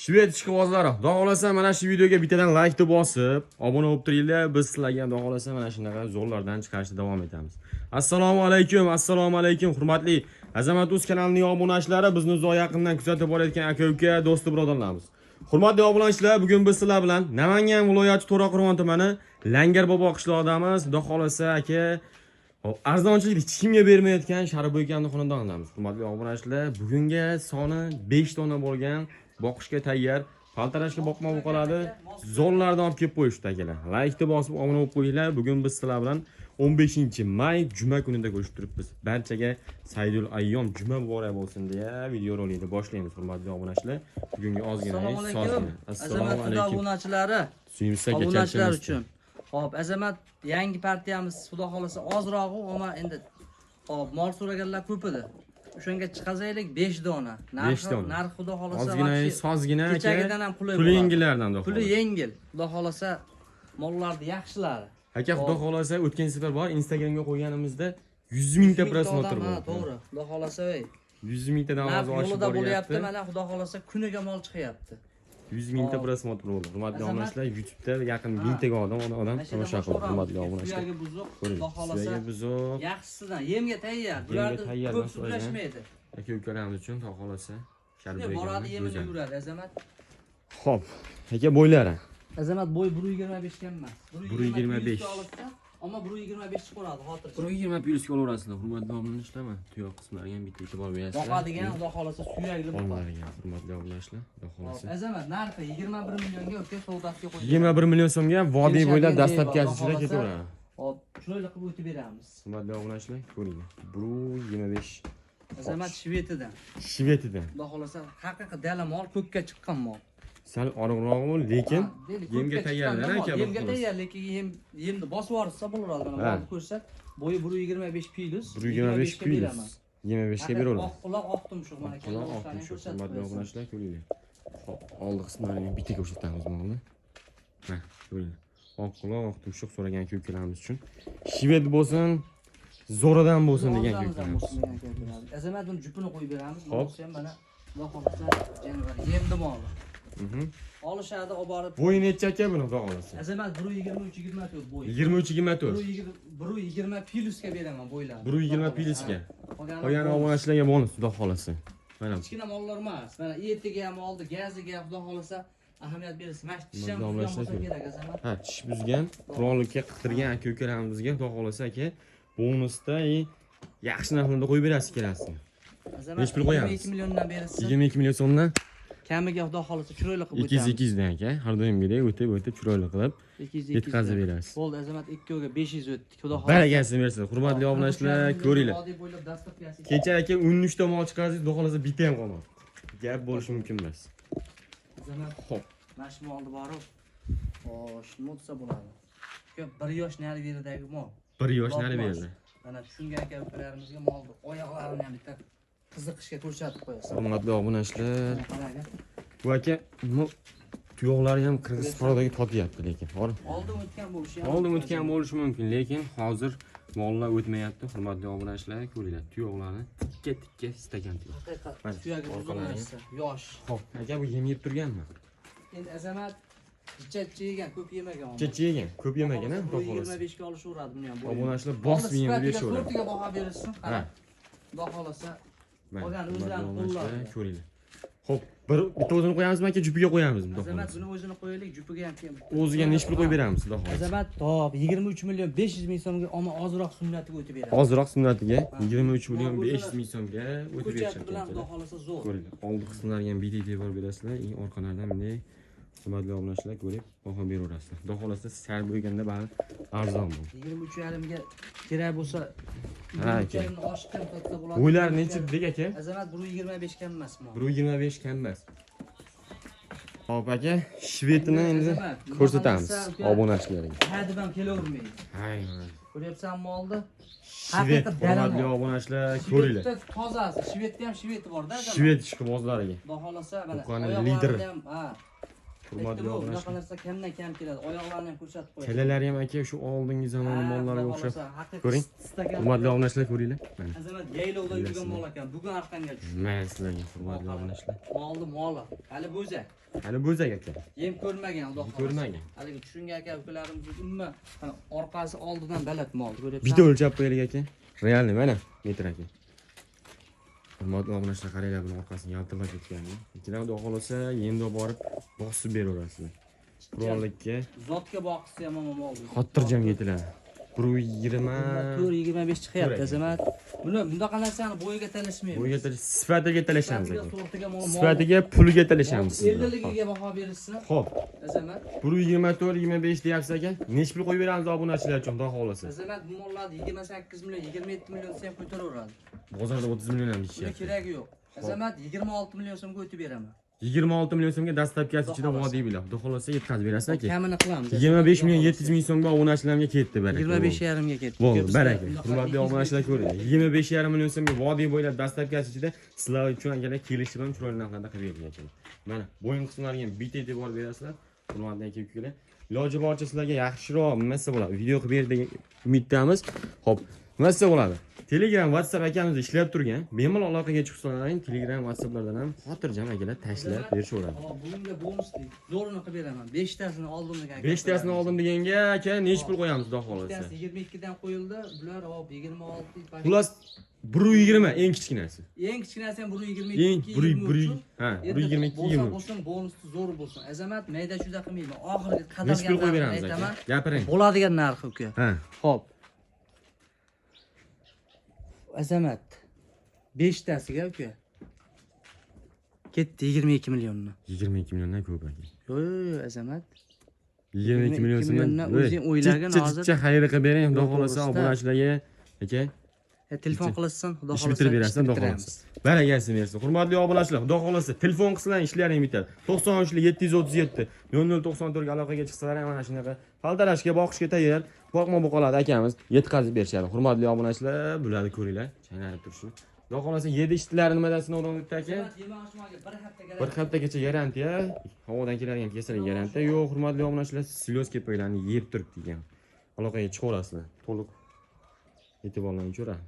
Shved ishqibozlari, xudo xolasa mana shu videoga bittadan like deb bosib, obuna bo'lib turinglar. Biz sizlarga xudo xolasa mana shunaqa zo'rlardan chiqarishda davom etamiz. Assalomu alaykum, hurmatli Azamat.uz kanalining obunachilari, bizni uzoq yaqindan kuzatib borayotgan aka-uka, do'sti birodarlarimiz. Hurmatli obunachilar, bugun biz sizlar bilan Namangan viloyati To'raqo'rg'on tumani Langarbobo qishlog'idamiz. Xudo xolasa aka arzonchilik hech kimga bermayotgan Sharboy akamning xonadonidamiz. Hurmatli obunachilar, bugunga soni 5 dona bo'lgan boqishga tayyor, paltarashga boqmoq qoladi. Zo'rlardan olib kelib qo'yishdi akalar. Like bosib obuna bo'lib qo'yinglar. Bugun biz sizlar bilan 15-may juma kunida ko'rishib turibmiz. Barchaga Saydul ayyom juma muborak bo'lsin deya video rolikni boshlaymiz hurmatli obunachilar. Bugungi ozgina sozgina. Assalomu alaykum obunachilari. Suyimsak obunachilar uchun. Hop, Azamat yangi partiyamiz xudo xolasa ozrog'i, ammo endi hop, mol so'raganlar ko'p edi. O'shanga chiqazaylik 5 dona. Narx xudo xolasa ozgina sozgina aka. Kechagidan ham qulay. Puli yengillardan xudo. Puli yengil. Xudo xolasa mollarni yaxshilari. Aka xudo xolasa o'tgan safar bor Instagramga qo'yganimizda 100 mingta prosmotr bo'ldi. To'g'ri. Xudo xolasa 100 mingtadan oshib yo'lida bo'lyapti. Mana xudo xolasa kuniga mol chiqyapti. 100 mingta prosmotr bo'ldi. Hurmatli obunachilar, YouTube'da yaqin 1000 taga odam tomosha qildi. Hurmatli obunachilar. Xudo xolasa yaxshisidan yemga tayyor. Bularni ko'p sudrashmaydi. Aka-ukalarimiz uchun xudo xolasa Sharboy boradi, yemini yuradi Azamat. Xo'p, aka bo'ylari. Azamat bo'y 1.25 ga emas. 1.25. Ammo 1.25 chiqaradi xotirjam. 1.20 plyusga olaverasizlar. Hurmatli obunachilar, tuyoq qismlariga ham bitta e'tibor berasizlar. Boqadigan xudo xolasa suyakli bo'ladi. Hurmatli obunachilar, xudo xolasa. Azamat narxi 21 millionga o'tga savdosiga qo'ydik. 21 million so'mga vodiy bo'ylab dastlabki ichida ketaveradi. Hop, chiroyli qilib o'tib beramiz. Hurmatli obunachilar, ko'ringlar. 1.25. Azamat Shvetidan. Xudo xolasa haqiqiy dala mol, ko'kka chiqqan mol. Sal oriqrog'mi, lekin yemga tayyorlar aka. Yemga tayyor, lekin yemni bosib yuborsa bo'laveradi. Mana molni ko'rsak, bo'yi 1.25 plyus. 1.25 plyus. 25 ga beraveradi. Oq quloq, oq tumshuq mana kelishlarni ko'rsatib. Hurmatli obunachilar, ko'ringlar. Hop, oldi qismlarini bitta ko'rsatamiz molni. Ha, ko'ringlar. Oq quloq, oq tumshuq so'ragan ko'klarimiz uchun. Shved bo'lsin, zo'radan bo'lsin degan ko'klarimiz. Azamat buni jupini qo'yib beramiz. Bo'lsa ham mana xudo xolasa janavar yemdi moli. Olishadi, olib borib. Bo'yi necha aka buni xudo xolasa? Azamat 1.23-24 bo'yi. 23-24. 1.20 plyusga beraman bo'ylarni. 1.20 plyusga. Qolgan obunachilarga bonus xudo xolasa. Mana kichkina mollar emas. Mana etiga ham oldi, gaziga xudo xolasa ahamiyat berasiz. Mana tish ham bo'lsa kerak Azamat. Ha, tish buzgan, qurollikka qiqtirgan aka-ukalarimizga xudo xolasa aka bonusda yaxshi narxlarda qo'yib berasiz kelasizmi? Necha pul qo'yamiz? 22 milliondan berasiz. 22 million so'mdan kamiga xudo xolasa chiroyli qilib o'tamiz. 200 dan aka, har doimgidek o'tib chiroyli qilib yetkazib berasiz. Bo'ldi Azamat 2 ga 500 o'tdik. Xudo xolasa barakasini bersin. Hurmatli obunachilar, ko'ringlar. Kecha aka 13 ta mol chiqarsangiz, xudo xolasa bitta ham qolmadi. Gap bo'lishi mumkin emas. Azamat, xo'p. Mana shu molni borib, xo'sh, nima desa bo'ladi? Ko'p 1 yosh nari beridagi mol. 1 yosh nari berdi. Mana tushungan aka-ukalarimizga molni oyoqlarini ham bitta qiziqishga ko'rsatib qo'yasiz. Hurmatli obunachilar. Bu aka tuyoqlari ham Qirg'iz fuqarodagi totyapti lekin. Oldin o'tgan bo'lishi mumkin, lekin hozir mollar o'tmayapti. Hurmatli obunachilar, ko'ringlar, tuyoqlarni tikka istagan tuyoq. Yosh. Xo'p, aka bu yem yeb turganmi? Endi Azamat ichcha yegan, ko'p yemagan. Ichcha yegan, ko'p yemagan, ha, xudo xolasa. 25 ga olishaveradi buni ham. Obunachilar bosib yem berishaveradi. 4 ga baho berishsin. Ha. Xudo xolasa qolgan o'zlarini qo'llarida. Ko'ringlar. Xo'p, bitta o'zini qo'yamizmi aka, jupiga qo'yamizmi? Azamat buni o'zini qo'yaylik, jupiga ham keyin. O'ziga necha pul qo'yib beramiz, xudo xolasa? Azamat top 23 million 500 ming so'mga, ammo ozroq sunnatiga o'tib beradi. Ozroq sunnatiga 23 million 500 ming so'mga o'tib berishadi. Bilan xudo xolasa zo'r. Ko'ringlar, oldi qismlariga ham bitta e'tibor berasizlar, orqalaridan bunday hurmatli obunachilar ko'rib baho beraverasizlar. Xudo xolasa sal bo'lganda bari arzon bu. 23.5 ga kerak bo'lsa, ha aka. oshgan katta bo'ladi. Bo'ylar necha dedik aka? Azamat 1.25 kam emas bu. 1.25 kam emas. Hop aka, Shvetini endi ko'rsatamiz obunachilarga. Hadib ham kelavermaydi. Hay. Ko'ryapsanmi oldi? Shvet, hurmatli obunachilar, ko'ringlar. Tozasi, Shvetda ham Shveti bor-da. Shvet ishqibozlariga. Xudo xolasa mana lider. Ha. Hurmatli Bunaqa obunachilar. narsa kamdan kam keladi. Oyoqlarni ham ko'rsatib qo'yadi. Kalalari ham aka shu oldingi zamon mollariga o'xshab. Haqiqiy Ko'ring. stakan. Hurmatli obunachilar ko'ringlar. Mana. Azamat yaylovda yurgan mol ekan. Bugun arqanga tushdi. Mana sizlarga hurmatli obunachilar. Moli. Hali bo'zak. Hali bo'zak aka. Yem ko'rmagan, Xudo xohlasa. Ko'rmagan. Haligi tushungan aka ukalarimiz umuman orqasi oldidan baland mol ko'ryapsan. Bitta o'lchab qo'yaylik aka. Realni mana metr aka. Hurmatli obunachilar qaranglar buni orqasini yaltirlab ketganini. Ikkidan Xudo xohlasa endi borib bosib beraverasizlar. Qurollikka Zotga boqsa ham mol. xotirjam yetiladi. 120 4.25 chiqyapti Azamat. Buni bundaqa narsani bo'yiga talashmaymiz. bo'yiga sifatiga talashamiz aka. Sortiga mol. Sifatiga puliga talashamiz. 50ligiga baho berilsin. Xo'p. Azamat. 124-25 deyapsiz aka. Nech pul qo'yib beramiz obunachilar uchun, Xudo xohlasa. Azamat bu mollarni 28 million, 27 million so'm qo'ytiraveradi. Bozorda 30 million ham Buni deyishyapti. keragi yo'q. Azamat 26 million so'mga o'tib beraman. 26 million so'mga dastlabkasi ichida vodiy bilan. Xudo xohlasa yetkazib berasiz aka. Kamini qilamiz. 25 million 700 ming so'mga obunachilarga ketdi baraka. 25,5 ga ketdi. Bo'ldi, baraka. Hurmatli obunachilar ko'ring. 25,5 million so'mga vodiy bo'ylab dastlabkasi ichida sizlar uchun akalar kelishib ham chiroyli narxlarda qilib bergan ekan. Mana bo'yin qismlariga ham bitta e'tibor berasizlar. Hurmatli aka-ukalar. Iloji boricha sizlarga yaxshiroq nimasi bo'ladi? Video qilib ber degan umiddamiz. Xo'p, nimasi bo'ladi? Telegram, WhatsApp akamizda ishlab turgan. Bemalol aloqaga chiqib so'rang. Telegram, WhatsApplardan ham xotirjam akalar tashlab berishaveradi. Bugunga bonusli zo'rini qilib beraman. 5 tasini oldim degan. 5 tasini oldim deganga aka nech pul qo'yamiz xudo xohlasa. 22 dan qo'yildi. Bular hop 26. Xullas 120 eng kichkinasi. Eng kichkinasi ham 122. Eng 1 ha 122 bo'lsin, bonusli zo'r bo'lsin. Azamat mayda juda qilmayman. Oxirgi nech qadamga pul qo'yib beramiz aka? Gapiring. Bo'ladigan narxi uka. Ha. Xo'p. Azamat 5 tasiga uka. Ketdi 22 millionni. 22 milliondan ko'p aka. Yo'q, Azamat. 22 million milliondan o'zing o'ylagin hozir. Chiqcha xayr qilib bering, xudo xohlasa obunachilarga aka. Telefon qilsin, xudo Ish xohlasa. bitirib berasiz, xudo xohlasa. Barakasi bersin. Hurmatli obunachilar, xudo xohlasa telefon qilsanglar ishlaring bitadi. 93 737 0094 ga aloqaga chiqsalar ham mana shunaqa qaltarashga boqishga tayyor. Boqma bu qoladi akamiz yetkazib berishadi. Hurmatli obunachilar, bularni ko'ringlar, chaynalib turishni. Xudo xohlasa 7 ishtilari nimadan sinovdan o'tdi aka? Bir haftagacha garantiya. Havodan keladigan kasallik garantiya. Yo'q, hurmatli obunachilar, silyos kepaklarni yeb turib degan. Aloqaga chiqaverasizlar. To'liq e'tiborlaringizni so'rayman.